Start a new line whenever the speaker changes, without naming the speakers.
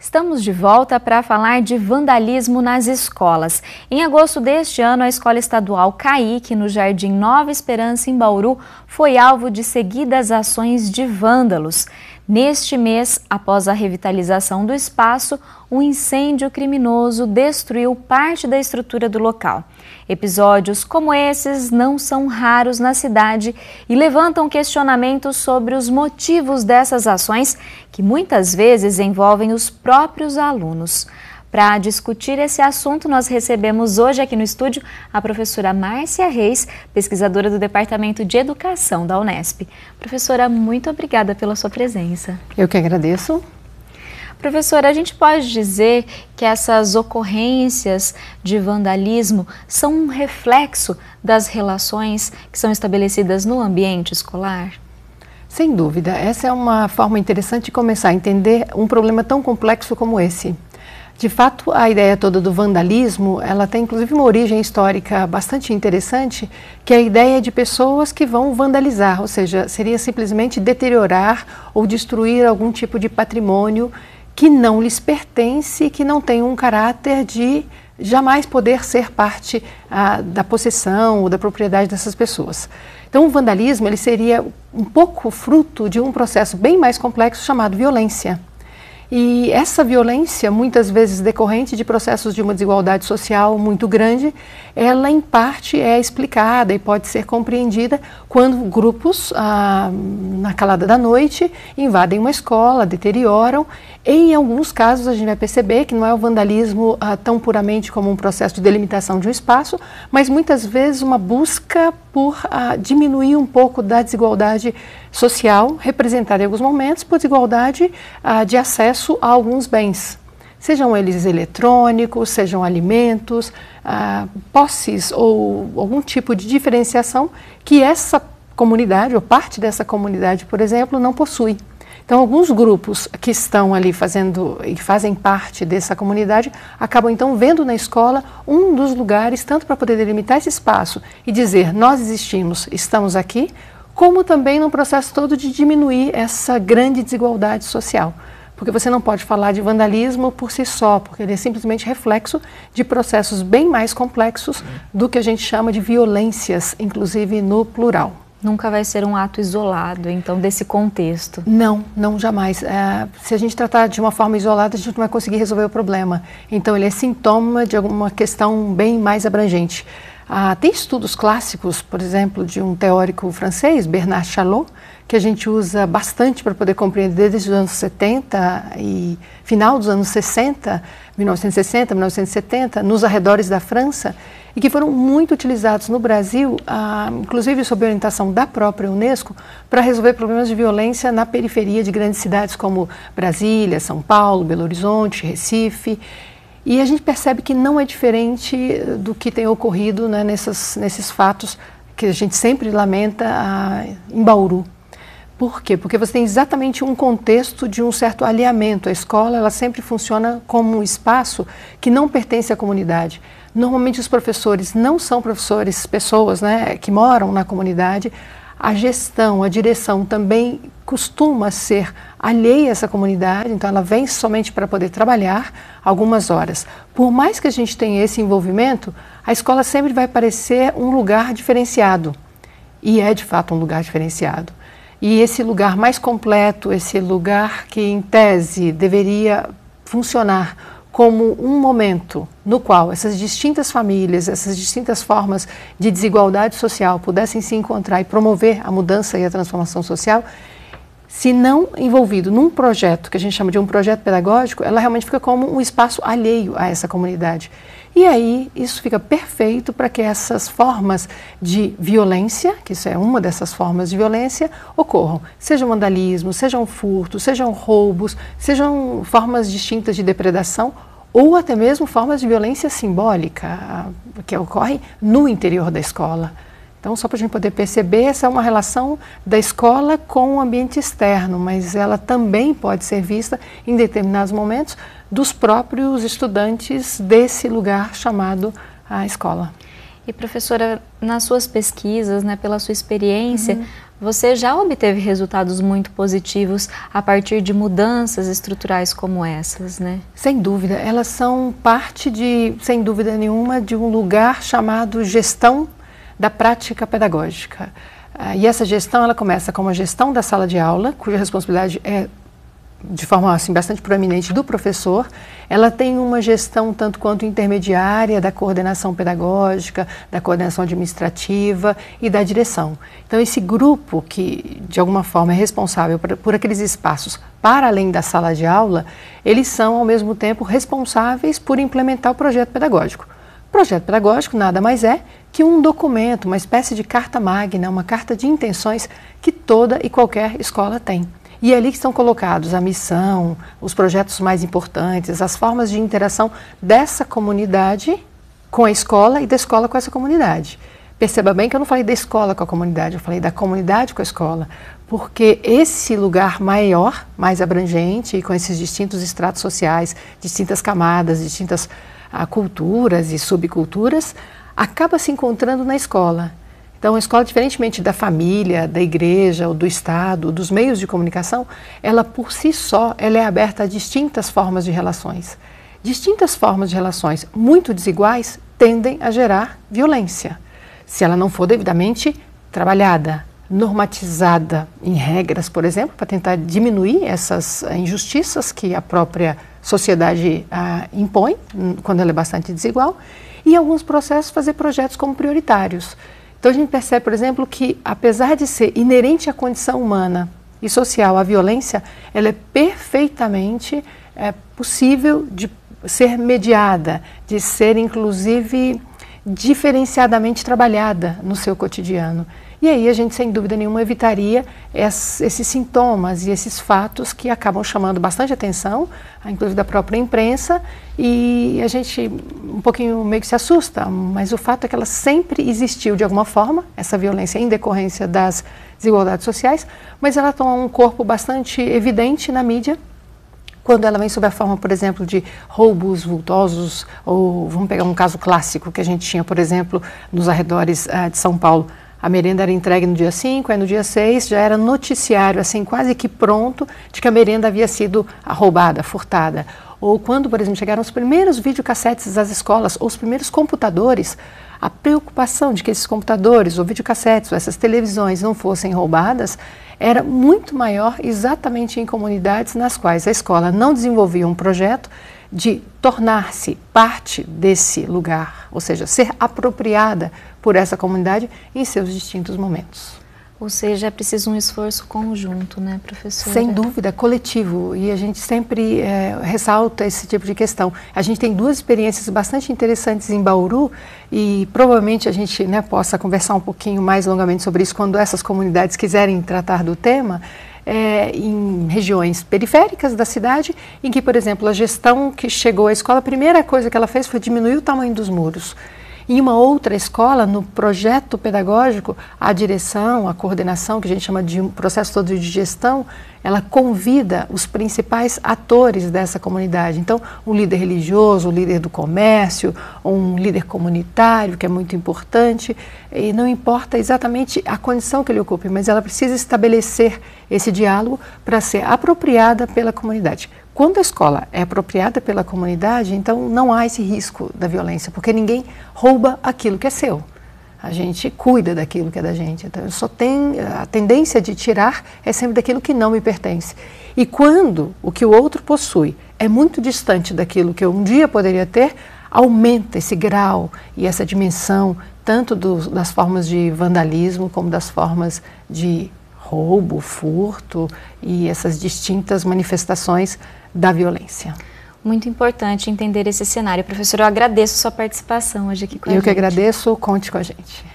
Estamos de volta para falar de vandalismo nas escolas. Em agosto deste ano, a Escola Estadual Caique, no Jardim Nova Esperança, em Bauru, foi alvo de seguidas ações de vândalos. Neste mês, após a revitalização do espaço, um incêndio criminoso destruiu parte da estrutura do local. Episódios como esses não são raros na cidade e levantam questionamentos sobre os motivos dessas ações, que muitas vezes envolvem os próprios alunos. Para discutir esse assunto, nós recebemos hoje aqui no estúdio a professora Márcia Reis, pesquisadora do Departamento de Educação da Unesp. Professora, muito obrigada pela sua presença.
Eu que agradeço.
Professora, a gente pode dizer que essas ocorrências de vandalismo são um reflexo das relações que são estabelecidas no ambiente escolar?
Sem dúvida, essa é uma forma interessante de começar a entender um problema tão complexo como esse. De fato, a ideia toda do vandalismo, ela tem inclusive uma origem histórica bastante interessante, que é a ideia de pessoas que vão vandalizar, ou seja, seria simplesmente deteriorar ou destruir algum tipo de patrimônio que não lhes pertence, que não tem um caráter de jamais poder ser parte da possessão ou da propriedade dessas pessoas. Então, o vandalismo ele seria um pouco fruto de um processo bem mais complexo chamado violência. E essa violência, muitas vezes decorrente de processos de uma desigualdade social muito grande, ela em parte é explicada e pode ser compreendida quando grupos, na calada da noite, invadem uma escola, deterioram. E em alguns casos a gente vai perceber que não é o vandalismo tão puramente como um processo de delimitação de um espaço, mas muitas vezes uma busca por diminuir um pouco da desigualdade social, representada em alguns momentos por desigualdade de acesso a alguns bens, sejam eles eletrônicos, sejam alimentos, posses ou algum tipo de diferenciação que essa comunidade ou parte dessa comunidade, por exemplo, não possui. Então, alguns grupos que estão ali fazendo e fazem parte dessa comunidade acabam então vendo na escola um dos lugares tanto para poder delimitar esse espaço e dizer nós existimos, estamos aqui, como também no processo todo de diminuir essa grande desigualdade social. Porque você não pode falar de vandalismo por si só, porque ele é simplesmente reflexo de processos bem mais complexos do que a gente chama de violências, inclusive no plural.
Nunca vai ser um ato isolado, então, desse contexto?
Não, não, jamais. Se a gente tratar de uma forma isolada, a gente não vai conseguir resolver o problema. Então, ele é sintoma de alguma questão bem mais abrangente. Tem estudos clássicos, por exemplo, de um teórico francês, Bernard Charlot, que a gente usa bastante para poder compreender desde os anos 70 e final dos anos 60, 1960, 1970, nos arredores da França, e que foram muito utilizados no Brasil, inclusive sob orientação da própria Unesco, para resolver problemas de violência na periferia de grandes cidades como Brasília, São Paulo, Belo Horizonte, Recife. E a gente percebe que não é diferente do que tem ocorrido, né, nesses fatos que a gente sempre lamenta em Bauru. Por quê? Porque você tem exatamente um contexto de um certo alinhamento. A escola ela sempre funciona como um espaço que não pertence à comunidade. Normalmente os professores não são professores, pessoas, né, que moram na comunidade. A gestão, a direção também costuma ser alheia a essa comunidade, então ela vem somente para poder trabalhar algumas horas. Por mais que a gente tenha esse envolvimento, a escola sempre vai parecer um lugar diferenciado. E é de fato um lugar diferenciado. E esse lugar mais completo, esse lugar que em tese deveria funcionar como um momento no qual essas distintas famílias, essas distintas formas de desigualdade social pudessem se encontrar e promover a mudança e a transformação social, se não envolvido num projeto que a gente chama de um projeto pedagógico, ela realmente fica como um espaço alheio a essa comunidade. E aí isso fica perfeito para que essas formas de violência, que isso é uma dessas formas de violência, ocorram. Sejam vandalismo, sejam furtos, sejam roubos, sejam formas distintas de depredação ou até mesmo formas de violência simbólica que ocorrem no interior da escola. Então, só para a gente poder perceber, essa é uma relação da escola com o ambiente externo, mas ela também pode ser vista em determinados momentos dos próprios estudantes desse lugar chamado a escola.
E professora, nas suas pesquisas, né, pela sua experiência, você já obteve resultados muito positivos a partir de mudanças estruturais como essas, né?
Sem dúvida, elas são parte sem dúvida nenhuma, de um lugar chamado gestão da prática pedagógica. E essa gestão, ela começa com a gestão da sala de aula, cuja responsabilidade é de forma assim, bastante proeminente do professor. Ela tem uma gestão tanto quanto intermediária da coordenação pedagógica, da coordenação administrativa e da direção. Então esse grupo que de alguma forma é responsável por aqueles espaços para além da sala de aula, eles são ao mesmo tempo responsáveis por implementar o projeto pedagógico. O projeto pedagógico nada mais é que um documento, uma espécie de carta magna, uma carta de intenções que toda e qualquer escola tem. E é ali que estão colocados a missão, os projetos mais importantes, as formas de interação dessa comunidade com a escola e da escola com essa comunidade. Perceba bem que eu não falei da escola com a comunidade, eu falei da comunidade com a escola, porque esse lugar maior, mais abrangente, e com esses distintos estratos sociais, distintas camadas, distintas culturas e subculturas, acaba se encontrando na escola. Então, a escola, diferentemente da família, da igreja, ou do Estado, dos meios de comunicação, ela por si só, ela é aberta a distintas formas de relações. Distintas formas de relações muito desiguais tendem a gerar violência, se ela não for devidamente trabalhada, normatizada em regras, por exemplo, para tentar diminuir essas injustiças que a própria sociedade impõe, quando ela é bastante desigual, e em alguns processos fazer projetos como prioritários. Então a gente percebe, por exemplo, que apesar de ser inerente à condição humana e social a violência, ela é perfeitamente possível de ser mediada, de ser inclusive diferenciadamente trabalhada no seu cotidiano. E aí a gente, sem dúvida nenhuma, evitaria esses sintomas e esses fatos que acabam chamando bastante atenção, inclusive da própria imprensa, e a gente um pouquinho meio que se assusta, mas o fato é que ela sempre existiu de alguma forma, essa violência em decorrência das desigualdades sociais, mas ela toma um corpo bastante evidente na mídia, quando ela vem sob a forma, por exemplo, de roubos vultosos, ou vamos pegar um caso clássico que a gente tinha, por exemplo, nos arredores de São Paulo. A merenda era entregue no dia 5, aí no dia 6 já era noticiário, assim, quase que pronto, de que a merenda havia sido roubada, furtada. Ou quando, por exemplo, chegaram os primeiros videocassetes às escolas, ou os primeiros computadores, a preocupação de que esses computadores, ou videocassetes, ou essas televisões não fossem roubadas, era muito maior exatamente em comunidades nas quais a escola não desenvolvia um projeto de tornar-se parte desse lugar, ou seja, ser apropriada por essa comunidade em seus distintos momentos.
Ou seja, é preciso um esforço conjunto, né, professora?
Sem dúvida, coletivo, e a gente sempre ressalta esse tipo de questão. A gente tem duas experiências bastante interessantes em Bauru e provavelmente a gente possa conversar um pouquinho mais longamente sobre isso quando essas comunidades quiserem tratar do tema. Em regiões periféricas da cidade, em que, por exemplo, a gestão que chegou à escola, a primeira coisa que ela fez foi diminuir o tamanho dos muros. Em uma outra escola, no projeto pedagógico, a direção, a coordenação, que a gente chama de um processo todo de gestão, ela convida os principais atores dessa comunidade. Então, um líder religioso, um líder do comércio, um líder comunitário, que é muito importante, e não importa exatamente a condição que ele ocupe, mas ela precisa estabelecer esse diálogo para ser apropriada pela comunidade. Quando a escola é apropriada pela comunidade, então não há esse risco da violência, porque ninguém rouba aquilo que é seu. A gente cuida daquilo que é da gente. Então, eu só tenho a tendência de tirar é sempre daquilo que não me pertence. E quando o que o outro possui é muito distante daquilo que eu um dia poderia ter, aumenta esse grau e essa dimensão, tanto das formas de vandalismo como das formas de roubo, furto e essas distintas manifestações da violência.
Muito importante entender esse cenário. Professora, eu agradeço a sua participação hoje aqui com a gente.
Eu que agradeço, conte com a gente.